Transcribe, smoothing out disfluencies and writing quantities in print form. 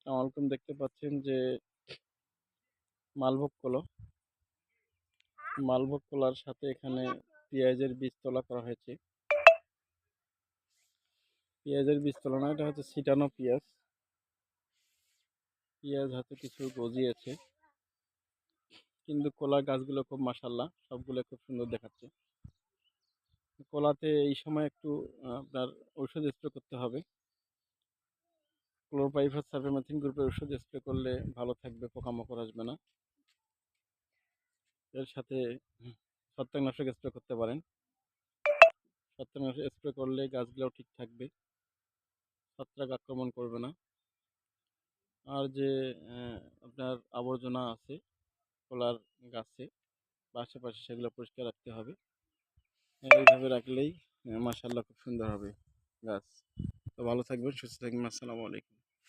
আসসালামু দেখতে পাচ্ছেন যে মালভোগ কলার সাথে এখানে পেঁয়াজের বীজ তোলা করা হয়েছে। পেঁয়াজের বীজ তোলা না, এটা হচ্ছে ছিটানো পেঁয়াজ। পেঁয়াজ হাতে কিছু গজিয়েছে, কিন্তু কলার গাছগুলো খুব মাশাআল্লাহ, সবগুলো খুব সুন্দর দেখাচ্ছে। কলাতে এই সময় একটু আপনার ঔষধ স্প্রে করতে হবে। ক্লোরোপাইরিফাস সাইপারমেথ্রিন গ্রুপের ওষুধ স্প্রে করলে ভালো থাকবে, পোকামাকড় আসবে না। এর সাথে ছত্রাকনাশক স্প্রে করতে পারেন। ছত্রাকনাশক স্প্রে করলে গাছগুলোও ঠিক থাকবে, ছত্রাক আক্রমণ করবে না। আর যে আপনার আবর্জনা আছে কলার গাছে বা আশেপাশে, সেগুলো পরিষ্কার রাখতে হবে। এইভাবে রাখলেই মাশাআল্লাহ খুব সুন্দর হবে গাছ। তো ভালো থাকবেন, সুস্থ থাকবেন। আসসালামু আলাইকুম।